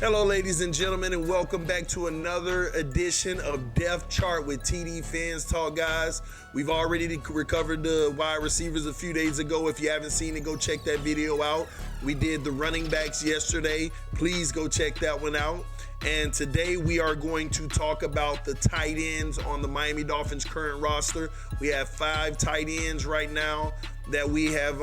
Hello, ladies and gentlemen, and welcome back to another edition of Depth Chart with TD Fans Talk, guys. We've already recovered the wide receivers a few days ago. If you haven't seen it, go check that video out. We did the running backs yesterday. Please go check that one out. And today we are going to talk about the tight ends on the Miami Dolphins current roster. We have 5 tight ends right now that we have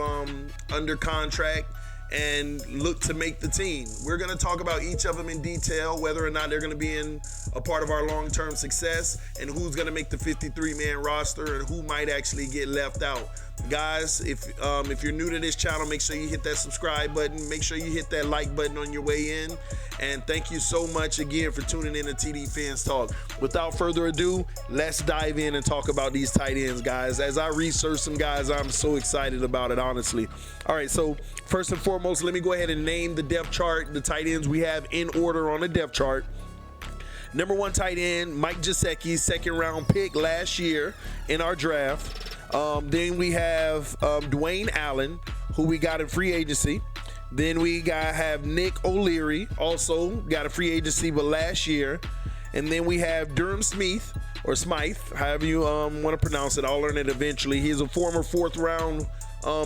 under contract and look to make the team. We're going to talk about each of them in detail, whether or not they're going to be in a part of our long-term success, and who's going to make the 53-man roster and who might actually get left out. Guys, if you're new to this channel, make sure you hit that subscribe button. Make sure you hit that like button on your way in. And thank you so much again for tuning in to TD Fans Talk. Without further ado, let's dive in and talk about these tight ends, guys. As I research some guys, I'm so excited about it, honestly. All right, so first and foremost, let me go ahead and name the depth chart, the tight ends we have in order on the depth chart. Number 1 tight end, Mike Gesicki, second-round pick last year in our draft. Then we have Dwayne Allen, who we got in free agency. Then we have Nick O'Leary, also got a free agency, but last year. And then we have Durham Smith, or Smythe, however you want to pronounce it. I'll learn it eventually. He's a former 4th-round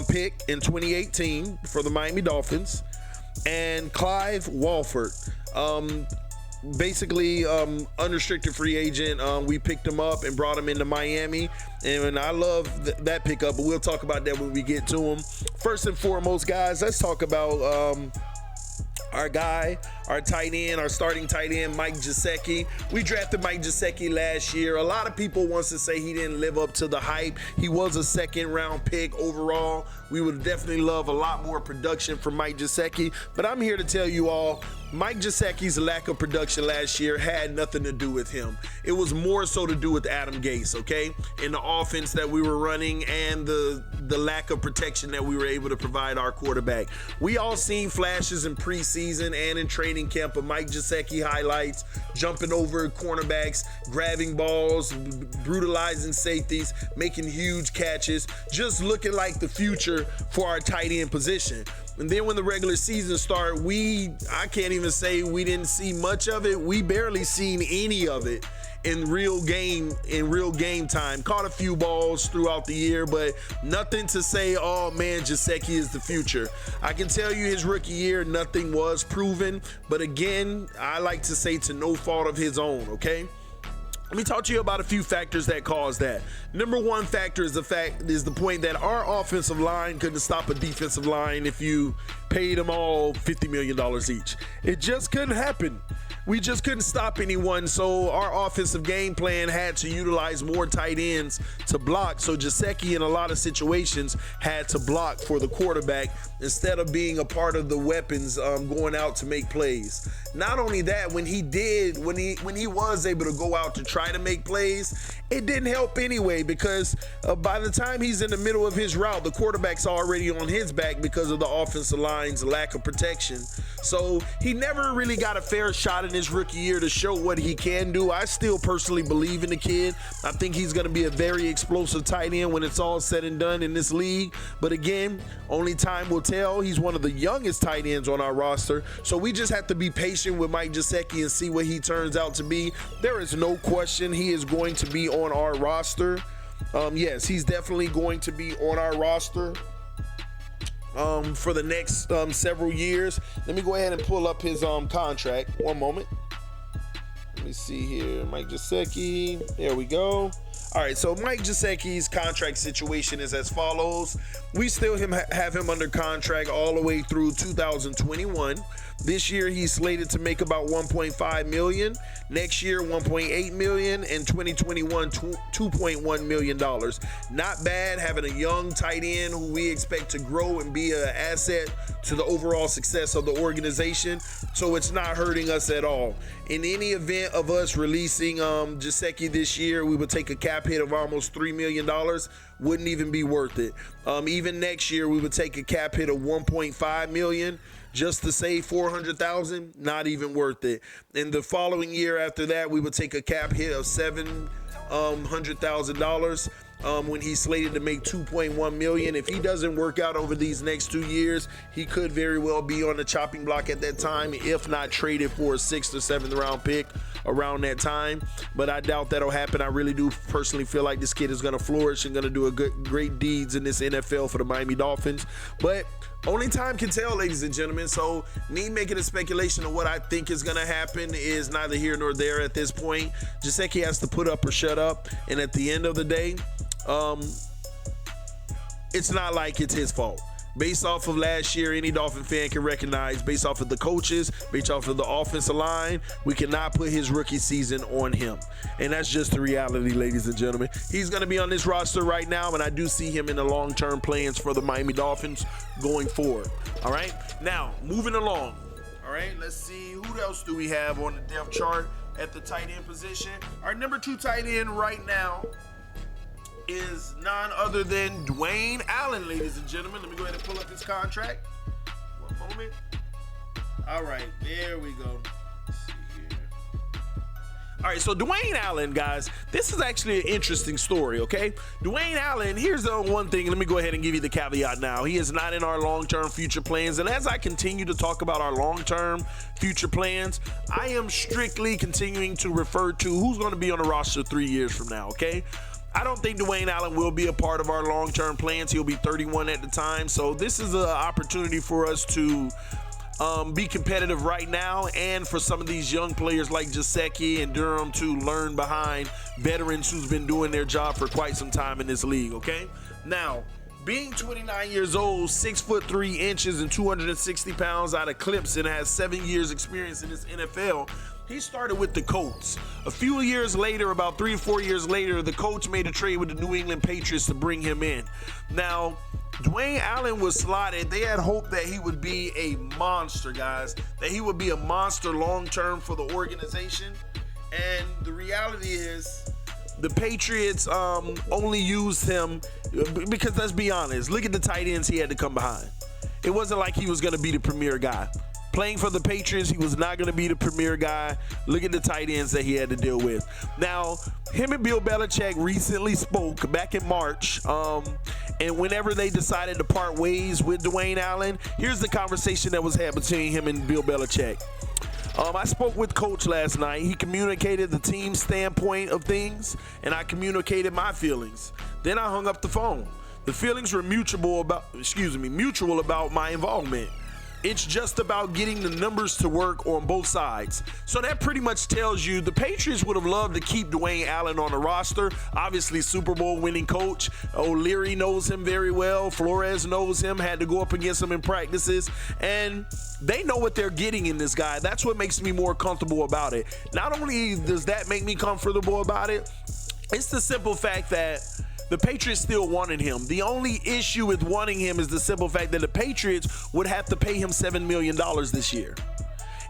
pick in 2018 for the Miami Dolphins. And Clive Walford. Basically unrestricted free agent. We picked him up and brought him into Miami, and I love that pickup, but we'll talk about that when we get to him. First and foremost, guys, let's talk about our tight end, our starting tight end, Mike Gesicki. We drafted Mike Gesicki last year. A lot of people wants to say he didn't live up to the hype. He was a 2nd-round pick overall. We would definitely love a lot more production from Mike Gesicki, but I'm here to tell you all, Mike Gesicki's lack of production last year had nothing to do with him. It was more so to do with Adam Gase, okay? And the offense that we were running and the lack of protection that we were able to provide our quarterback. We all seen flashes in preseason and in training camp of Mike Gesicki highlights, jumping over cornerbacks, grabbing balls, brutalizing safeties, making huge catches, just looking like the future for our tight end position. And then when the regular season started, I can't even say we didn't see much of it. We barely seen any of it in real game time. Caught a few balls throughout the year, but nothing to say, oh man, Gesicki is the future. I can tell you his rookie year, nothing was proven, but again, I like to say to no fault of his own, okay? Let me talk to you about a few factors that caused that. Number 1 factor is the point that our offensive line couldn't stop a defensive line if you paid them all $50 million each. It just couldn't happen. We just couldn't stop anyone, so our offensive game plan had to utilize more tight ends to block. So Gesicki, in a lot of situations, had to block for the quarterback instead of being a part of the weapons going out to make plays. Not only that, when he was able to go out to try to make plays, it didn't help anyway, because by the time he's in the middle of his route, the quarterback's already on his back because of the offensive line's lack of protection. So he never really got a fair shot in his rookie year to show what he can do. I still personally believe in the kid. I think he's going to be a very explosive tight end when it's all said and done in this league. But again, only time will tell. He's one of the youngest tight ends on our roster. So we just have to be patient with Mike Gesicki and see what he turns out to be. There is no question he is going to be on our roster. Yes, he's definitely going to be on our roster for the next several years. Let me go ahead and pull up his contract. One moment. Let me see here. Mike Gesicki. There we go. All right, so Mike Gesicki's contract situation is as follows. We still have him under contract all the way through 2021. This year, he's slated to make about $1.5 million. Next year, $1.8 million. And 2021, $2.1 million. Not bad having a young tight end who we expect to grow and be an asset to the overall success of the organization. So it's not hurting us at all. In any event of us releasing Gesicki this year, we would take a cap hit of almost $3 million. Wouldn't even be worth it. Even next year, we would take a cap hit of $1.5 million. Just to save $400,000, not even worth it. And the following year after that, we would take a cap hit of $700,000. when he's slated to make $2.1 million. If he doesn't work out over these next 2 years, he could very well be on the chopping block at that time, if not traded for a 6th or 7th round pick around that time. But I doubt that'll happen. I really do personally feel like this kid is going to flourish and going to do great deeds in this NFL for the Miami Dolphins. But only time can tell, ladies and gentlemen. So me making a speculation of what I think is going to happen is neither here nor there at this point. Gesicki has to put up or shut up. And at the end of the day, it's not like it's his fault. Based off of last year, any Dolphin fan can recognize, based off of the coaches, based off of the offensive line, we cannot put his rookie season on him. And that's just the reality, ladies and gentlemen. He's going to be on this roster right now, and I do see him in the long-term plans for the Miami Dolphins going forward. All right? Now, moving along. All right, let's see. Who else do we have on the depth chart at the tight end position? Our number 2 tight end right now is none other than Dwayne Allen, ladies and gentlemen. Let me go ahead and pull up his contract. One moment. All right, there we go. Let's see here. All right, so Dwayne Allen, guys, this is actually an interesting story, okay? Dwayne Allen, here's the one thing. Let me go ahead and give you the caveat now. He is not in our long-term future plans, and as I continue to talk about our long-term future plans, I am strictly continuing to refer to who's going to be on the roster 3 years from now, okay? I don't think Dwayne Allen will be a part of our long-term plans. He'll be 31 at the time. So this is an opportunity for us to be competitive right now, and for some of these young players like Gesicki and Durham to learn behind veterans who's been doing their job for quite some time in this league, okay? Now, being 29 years old, 6'3" and 260 pounds out of Clemson, has 7 years experience in this NFL. He started with the Colts. A few years later, about 3 or 4 years later, the Colts made a trade with the New England Patriots to bring him in. Now, Dwayne Allen was slotted. They had hoped that he would be a monster, guys, that he would be a monster long-term for the organization. And the reality is, the Patriots only used him because, let's be honest, look at the tight ends he had to come behind. It wasn't like he was going to be the premier guy. Playing for the Patriots, he was not going to be the premier guy. Look at the tight ends that he had to deal with. Now, him and Bill Belichick recently spoke back in March, and whenever they decided to part ways with Dwayne Allen, here's the conversation that was had between him and Bill Belichick. I spoke with Coach last night. He communicated the team's standpoint of things, and I communicated my feelings. Then I hung up the phone. The feelings were mutual about my involvement. It's just about getting the numbers to work on both sides. So that pretty much tells you the Patriots would have loved to keep Dwayne Allen on the roster. Obviously, Super Bowl winning coach. O'Leary knows him very well. Flores knows him, had to go up against him in practices. And they know what they're getting in this guy. That's what makes me more comfortable about it. Not only does that make me comfortable about it, it's the simple fact that the Patriots still wanted him. The only issue with wanting him is the simple fact that the Patriots would have to pay him $7 million this year.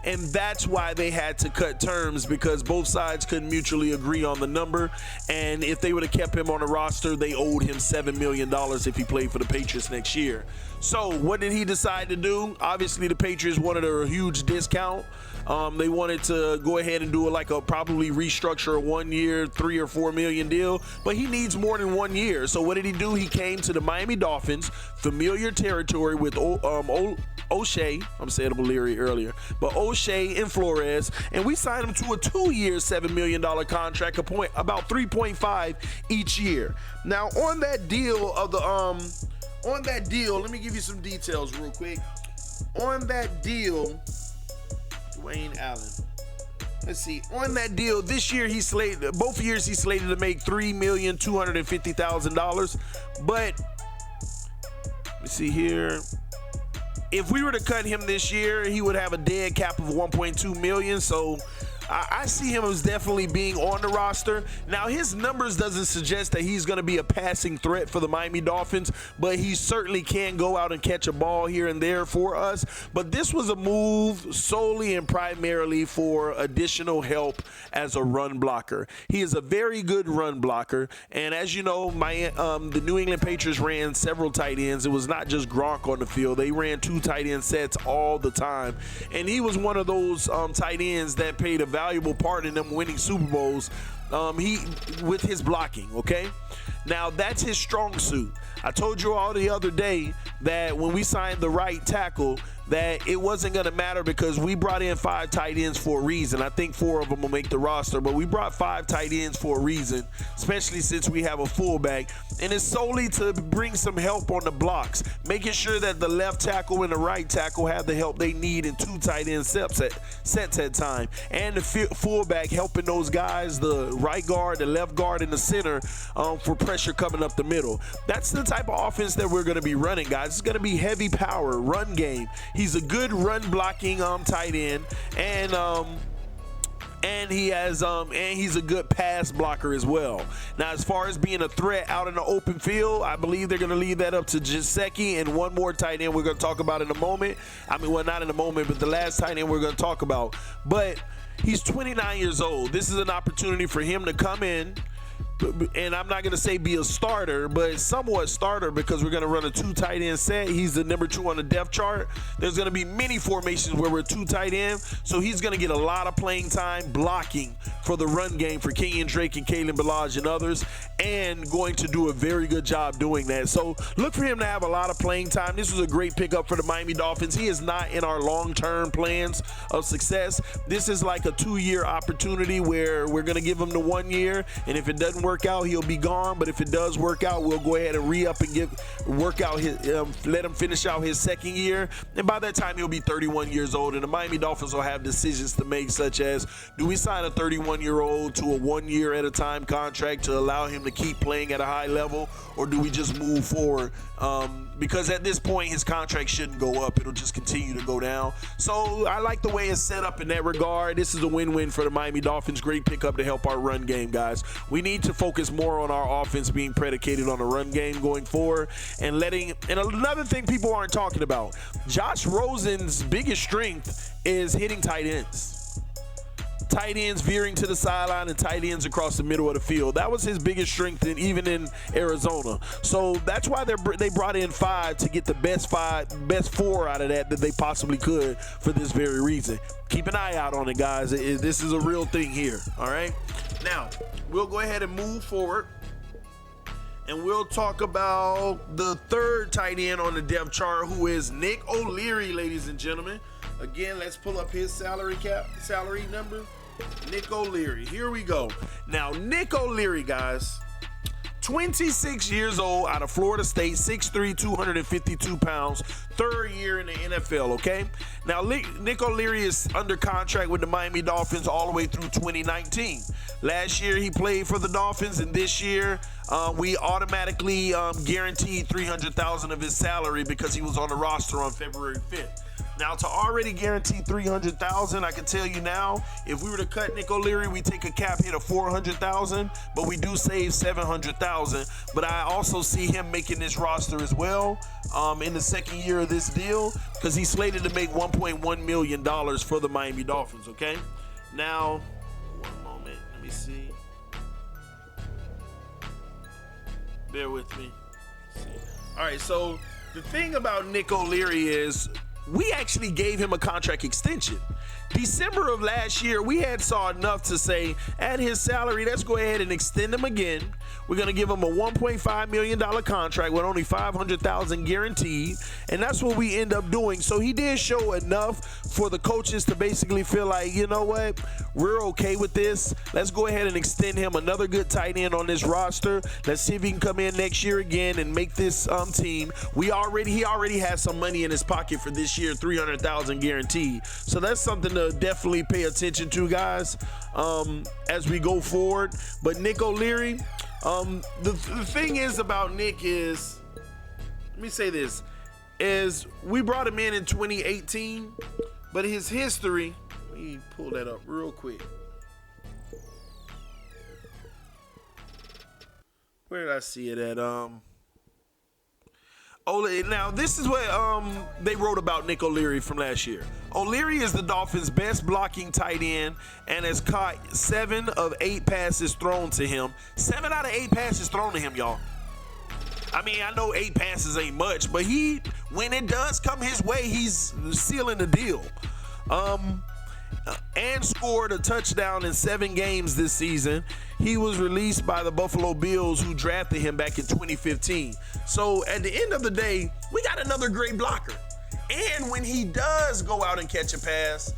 And that's why they had to cut terms, because both sides couldn't mutually agree on the number. And if they would have kept him on the roster, they owed him $7 million if he played for the Patriots next year. So what did he decide to do? Obviously, the Patriots wanted a huge discount. They wanted to go ahead and do probably restructure a 1 year, $3 or $4 million deal, but he needs more than 1 year. So what did he do? He came to the Miami Dolphins, familiar territory with O'Shea. I'm saying O'Leary earlier, but O'Shea and Flores, and we signed him to a 2-year, $7 million contract, about 3.5 each year. Now on that deal let me give you some details real quick. On that deal, Dwayne Allen. Let's see. On that deal, this year both years he's slated to make $3,250,000. But let's see here. If we were to cut him this year, he would have a dead cap of $1.2 million. So I see him as definitely being on the roster. Now, his numbers doesn't suggest that he's going to be a passing threat for the Miami Dolphins, but he certainly can go out and catch a ball here and there for us. But this was a move solely and primarily for additional help as a run blocker. He is a very good run blocker, and as you know, the New England Patriots ran several tight ends. It was not just Gronk on the field. They ran 2 tight end sets all the time, and he was one of those tight ends that played a valuable part in them winning Super Bowls with his blocking, okay? Now, that's his strong suit. I told you all the other day that when we signed the right tackle, that it wasn't going to matter because we brought in 5 tight ends for a reason. I think 4 of them will make the roster, but we brought 5 tight ends for a reason, especially since we have a fullback. And it's solely to bring some help on the blocks, making sure that the left tackle and the right tackle have the help they need in 2 tight end sets at time. And the fullback helping those guys, the right guard, the left guard, and the center for pressure coming up the middle. That's the type of offense that we're going to be running, guys. It's going to be heavy power, run game. He's a good run blocking tight end, and he's a good pass blocker as well. Now, as far as being a threat out in the open field, I believe they're going to leave that up to Gesicki and one more tight end we're going to talk about in a moment. I mean, well, not in a moment, but the last tight end we're going to talk about. But he's 29 years old. This is an opportunity for him to come in, and I'm not going to say be a starter, but somewhat starter, because we're going to run a 2 tight end set. He's the number 2 on the depth chart. There's going to be many formations where we're 2 tight end, so he's going to get a lot of playing time blocking for the run game for Kenyon Drake and Kalen Ballage and others, and going to do a very good job doing that. So look for him to have a lot of playing time. This was a great pickup for the Miami Dolphins. He is not in our long-term plans of success. This is like a 2-year opportunity where we're going to give him the 1 year, and if it doesn't work out, he'll be gone. But if it does work out, we'll go ahead and re-up and let him finish out his 2nd year, and by that time he'll be 31 years old, and the Miami Dolphins will have decisions to make, such as, do we sign a 31-year-old to a 1 year at a time contract to allow him to keep playing at a high level, or do we just move forward? Because at this point his contract shouldn't go up, it'll just continue to go down. So I like the way it's set up in that regard. This is a win-win for the Miami Dolphins. Great pickup to help our run game, guys. We need to focus more on our offense being predicated on the run game going forward, and another thing people aren't talking about, Josh Rosen's biggest strength is hitting tight ends. Tight ends veering to the sideline and tight ends across the middle of the field. That was his biggest strength, even in Arizona. So that's why they brought in 5 to get the best 4 out of that they possibly could for this very reason. Keep an eye out on it, guys. This is a real thing here, all right? Now, we'll go ahead and move forward, and we'll talk about the 3rd tight end on the depth chart, who is Nick O'Leary, ladies and gentlemen. Again, let's pull up his salary number. Nick O'Leary. Here we go. Now, Nick O'Leary, guys, 26 years old, out of Florida State, 6'3", 252 pounds, 3rd year in the NFL, okay? Now, Nick O'Leary is under contract with the Miami Dolphins all the way through 2019. Last year, he played for the Dolphins, and this year, we automatically guaranteed $300,000 of his salary because he was on the roster on February 5th. Now, to already guarantee $300,000, I can tell you now, if we were to cut Nick O'Leary, we take a cap hit of $400,000, but we do save $700,000. But I also see him making this roster as well in the 2nd year of this deal, because he's slated to make $1.1 million for the Miami Dolphins, okay? Now, one moment, let me see. Bear with me. All right, so the thing about Nick O'Leary is, we actually gave him a contract extension. December of last year, we had saw enough to say, at his salary, let's go ahead and extend him again. We're going to give him a $1.5 million contract with only $500,000 guaranteed, and that's what we end up doing. So he did show enough for the coaches to basically feel like, you know what, we're okay with this. Let's go ahead and extend him, another good tight end on this roster. Let's see if he can come in next year again and make this team. He already has some money in his pocket for this year, $300,000 guaranteed. So that's something to definitely pay attention to, guys, as we go forward. But Nick O'Leary, the thing is about Nick is, let me say this, is we brought him in 2018, but his history, let me pull that up real quick. Where did I see it at? Now, this is what they wrote about Nick O'Leary from last year. O'Leary is the Dolphins' best blocking tight end and has caught 7 of 8 passes thrown to him. 7 out of 8 passes thrown to him, y'all. I mean, I know 8 passes ain't much, but when it does come his way, he's sealing the deal. and scored a touchdown in 7 games this season. He was released by the Buffalo Bills, who drafted him back in 2015. So at the end of the day, we got another great blocker. And when he does go out and catch a pass,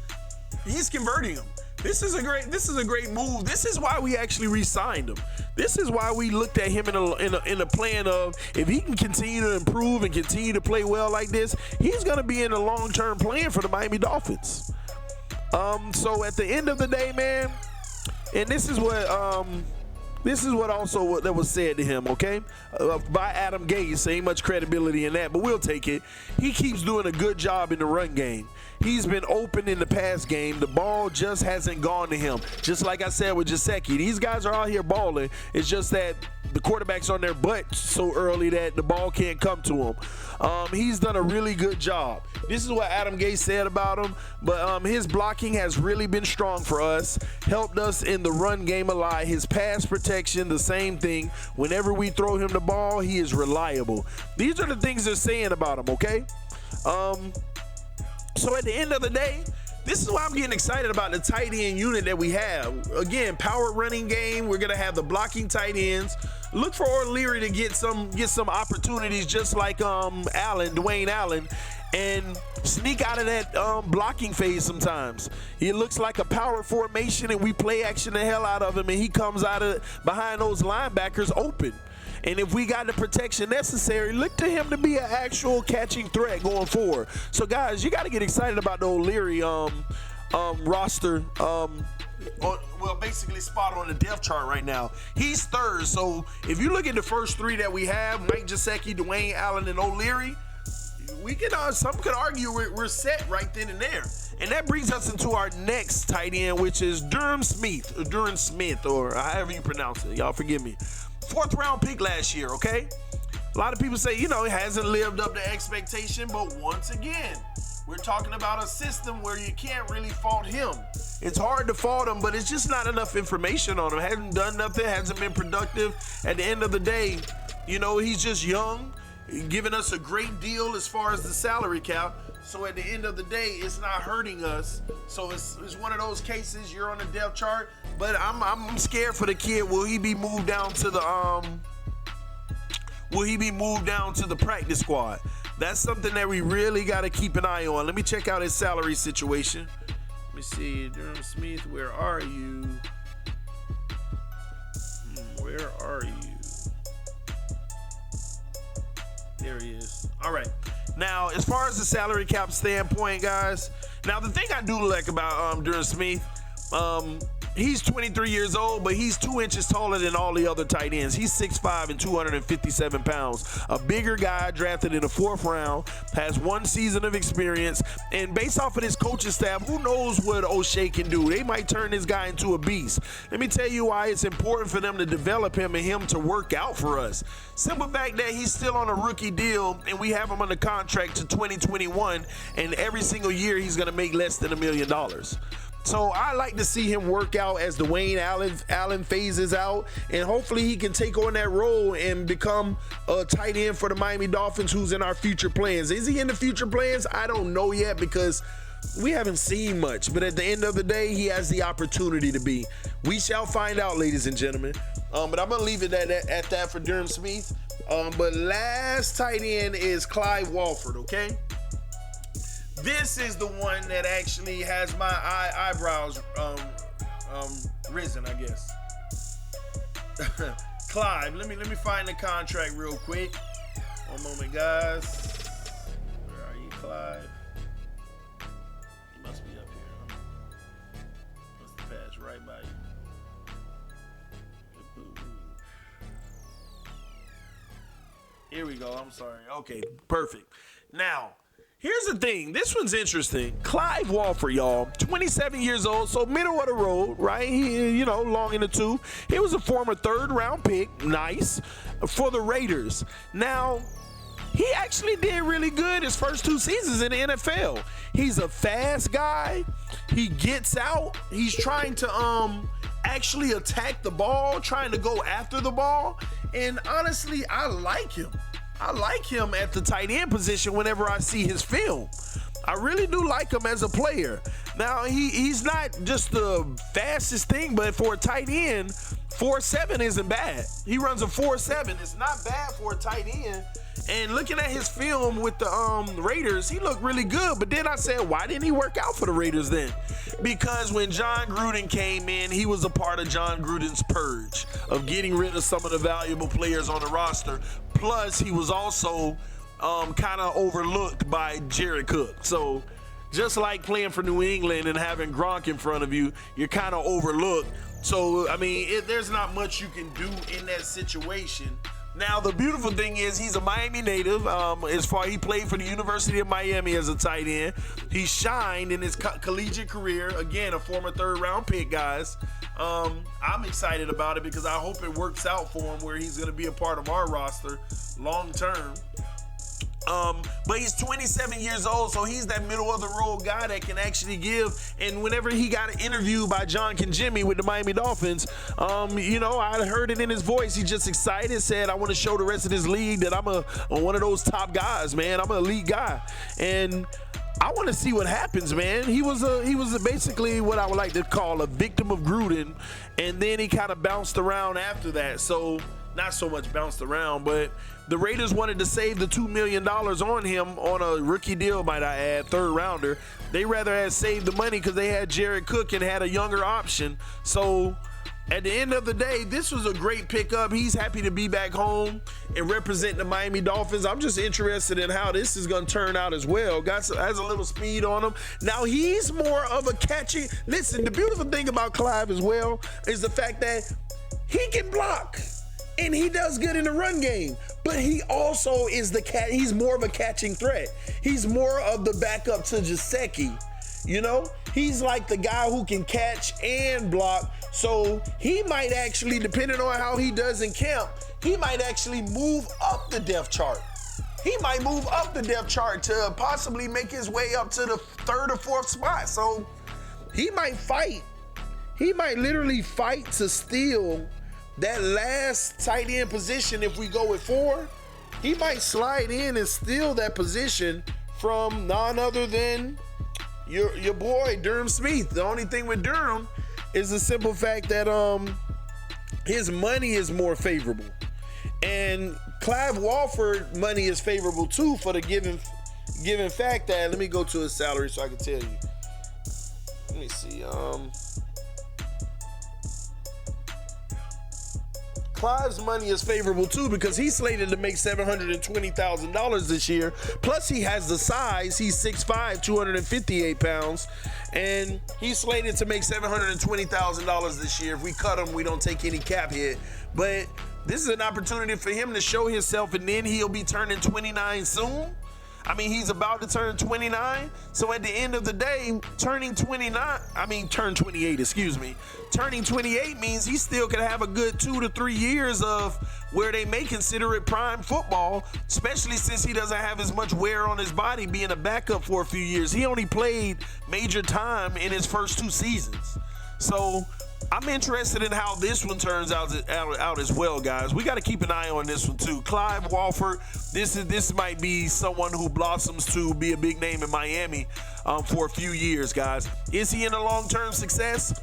he's converting them. This is a great move. This is why we actually re-signed him. This is why we looked at him in a plan of, if he can continue to improve and continue to play well like this, he's going to be in a long-term plan for the Miami Dolphins. So at the end of the day, man, and this is what also that was said to him, okay, by Adam Gase. Ain't much credibility in that, but we'll take it. He keeps doing a good job in the run game. He's been open in the pass game. The ball just hasn't gone to him. Just like I said with Gesicki, these guys are out here balling. It's just that the quarterback's on their butt so early that the ball can't come to him. He's done a really good job. This is what Adam Gase said about him, but his blocking has really been strong for us, helped us in the run game a lot. His pass protection, the same thing. Whenever we throw him the ball, he is reliable. These are the things they're saying about him, okay? So at the end of the day, this is why I'm getting excited about the tight end unit that we have. Again, power running game. We're gonna have the blocking tight ends. Look for O'Leary to get some opportunities, just like Dwayne Allen, and sneak out of that blocking phase sometimes. He looks like a power formation, and we play action the hell out of him, and he comes out of behind those linebackers open. And if we got the protection necessary, look to him to be an actual catching threat going forward. So, guys, you got to get excited about the O'Leary roster. Basically spot on the depth chart right now. He's third. So, if you look at the first 3 that we have, Mike Gesicki, Dwayne Allen, and O'Leary, we can some could argue we're set right then and there. And that brings us into our next tight end, which is Durham Smith, or however you pronounce it. Y'all forgive me. 4th round pick last year, okay? A lot of people say, it hasn't lived up to expectation, but once again, we're talking about a system where you can't really fault him. It's hard to fault him, but it's just not enough information on him. Hasn't done nothing, hasn't been productive. At the end of the day, he's just young, giving us a great deal as far as the salary cap. So at the end of the day, it's not hurting us. So it's one of those cases, you're on the depth chart, but I'm scared for the kid. Will he be moved down to the practice squad? That's something that we really got to keep an eye on. Let me check out his salary situation. Let me see, Durham Smith, where are you? Where are you? There he is. All right. Now, as far as the salary cap standpoint, guys, now the thing I do like about Durham Smith, he's 23 years old, but he's 2 inches taller than all the other tight ends. He's 6'5" and 257 pounds. A bigger guy drafted in the 4th round, has 1 season of experience, and based off of this coaching staff, who knows what O'Shea can do? They might turn this guy into a beast. Let me tell you why it's important for them to develop him and him to work out for us. Simple fact that he's still on a rookie deal, and we have him under contract to 2021, and every single year he's going to make less than $1 million. So I like to see him work out as Dwayne Allen phases out, and hopefully he can take on that role and become a tight end for the Miami Dolphins, who's in our future plans. Is he in the future plans? I don't know yet, because we haven't seen much, but at the end of the day, he has the opportunity to be. We shall find out, ladies and gentlemen. But I'm going to leave it at that for Durham Smith. But last tight end is Clive Walford, okay? This is the one that actually has my eyebrows risen, I guess. Clive, let me find the contract real quick. One moment, guys. Where are you, Clive? He must be up here. Huh? Must have passed right by you. Here we go. I'm sorry. Okay, perfect. Now, here's the thing. This one's interesting. Clive Walford, y'all, 27 years old, so middle of the road, right? He, long in the tooth. He was a former 3rd round pick, nice, for the Raiders. Now, he actually did really good his first 2 seasons in the NFL. He's a fast guy. He gets out. He's trying to actually attack the ball, trying to go after the ball. And honestly, I like him. I like him at the tight end position whenever I see his film. I really do like him as a player. Now, he's not just the fastest thing, but for a tight end, 4.7 isn't bad. He runs a 4.7. It's not bad for a tight end. And looking at his film with the Raiders, he looked really good. But then I said, why didn't he work out for the Raiders then? Because when John Gruden came in, he was a part of John Gruden's purge of getting rid of some of the valuable players on the roster. Plus, he was also kind of overlooked by Jared Cook. So just like playing for New England and having Gronk in front of you, you're kind of overlooked. So, I mean, there's not much you can do in that situation. Now, the beautiful thing is he's a Miami native. He played for the University of Miami as a tight end. He shined in his collegiate career. Again, a former third-round pick, guys. I'm excited about it because I hope it works out for him where he's going to be a part of our roster long term. But he's 27 years old, so he's that middle-of-the-road guy that can actually give. And whenever he got an interview by John Kajimi with the Miami Dolphins, I heard it in his voice. He's just excited, said, I want to show the rest of this league that I'm one of those top guys, man. I'm an elite guy. And I want to see what happens, man. He was basically what I would like to call a victim of Gruden, and then he kind of bounced around after that. So not so much bounced around, but the Raiders wanted to save the $2 million on him on a rookie deal, might I add, third rounder. They rather had saved the money because they had Jared Cook and had a younger option. So at the end of the day, this was a great pickup. He's happy to be back home and represent the Miami Dolphins. I'm just interested in how this is going to turn out as well. Has a little speed on him. Now, he's more of a catchy. Listen, the beautiful thing about Clive as well is the fact that he can block. And he does good in the run game, but he also is he's more of a catching threat. He's more of the backup to Gesicki, He's like the guy who can catch and block. So he might actually, depending on how he does in camp, he might actually move up the depth chart. He might move up the depth chart to possibly make his way up to the third or fourth spot. So he might fight. He might literally fight to steal that last tight end position. If we go with 4, he might slide in and steal that position from none other than your boy Durham Smith. The only thing with Durham is the simple fact that his money is more favorable, and Clive Walford money is favorable too, for the given fact that, let me go to his salary so I can tell you. Let me see. Clive's money is favorable too because he's slated to make $720,000 this year. Plus, he has the size. He's 6'5", 258 pounds, and he's slated to make $720,000 this year. If we cut him, we don't take any cap hit. But this is an opportunity for him to show himself, and then he'll be turning 29 soon. I mean, he's about to turn 29. So at the end of the day, turning 28, excuse me. Turning 28 means he still could have a good 2 to 3 years of where they may consider it prime football, especially since he doesn't have as much wear on his body being a backup for a few years. He only played major time in his first 2 seasons. So I'm interested in how this one turns out as well, guys. We got to keep an eye on this one too. Clive Walford, this might be someone who blossoms to be a big name in Miami for a few years, guys. Is he in a long-term success?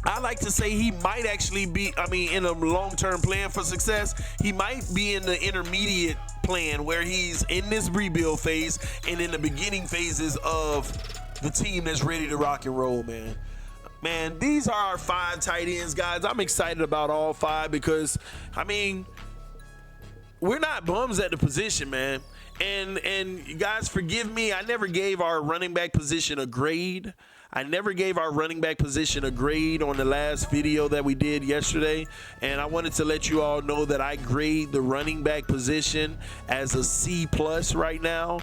I like to say he might actually be, in a long-term plan for success. He might be in the intermediate plan where he's in this rebuild phase and in the beginning phases of the team that's ready to rock and roll, man. Man, these are our 5 tight ends, guys. I'm excited about all 5 because, we're not bums at the position, man. And you guys, forgive me. I never gave our running back position a grade. I never gave our running back position a grade on the last video that we did yesterday. And I wanted to let you all know that I grade the running back position as a C+ right now.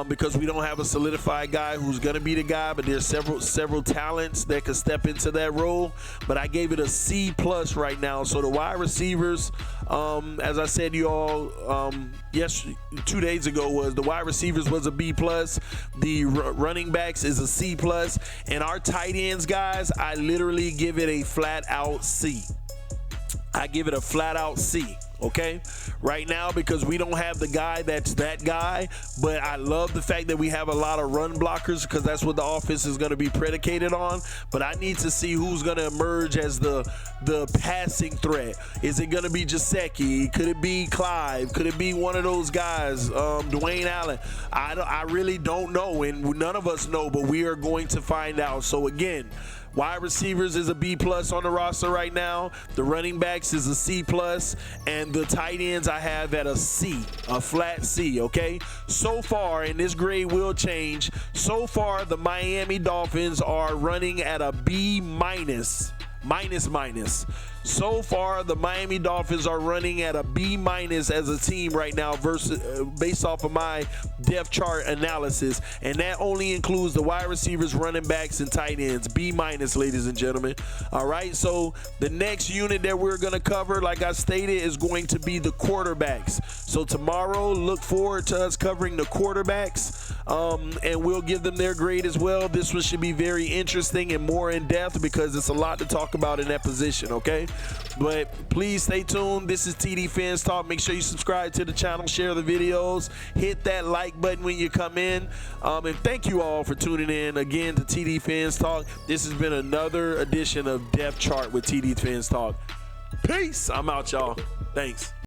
Because we don't have a solidified guy who's going to be the guy, but there's several talents that could step into that role. But I gave it a C+ right now. So the wide receivers, as I said to you all 2 days ago, was the wide receivers was a B+, the running backs is a C+, and our tight ends, guys, I literally give it a flat out C. I give it a flat out C. okay, right now, because we don't have the guy that's that guy. But I love the fact that we have a lot of run blockers, because that's what the offense is going to be predicated on. But I need to see who's going to emerge as the passing threat. Is it going to be Gesicki? Could it be Clive? Could it be one of those guys, Dwayne Allen? I really don't know, and none of us know, but we are going to find out. So again, wide receivers is a B+ on the roster right now. The running backs is a C+, and the tight ends I have at a C, a flat C, okay? So far, and this grade will change, so far the Miami Dolphins are running at a B-. So far, the Miami Dolphins are running at a B- as a team right now, versus based off of my depth chart analysis, and that only includes the wide receivers, running backs, and tight ends. B-, ladies and gentlemen. All right, so the next unit that we're going to cover, like I stated, is going to be the quarterbacks. So tomorrow, look forward to us covering the quarterbacks, and we'll give them their grade as well. This one should be very interesting and more in depth, because it's a lot to talk about in that position, okay? But please stay tuned. This is TD Fans Talk. Make sure you subscribe to the channel, share the videos, hit that like button when you come in, and thank you all for tuning in again to TD Fans Talk. This has been another edition of Depth Chart with TD Fans Talk. Peace. I'm out, y'all. Thanks.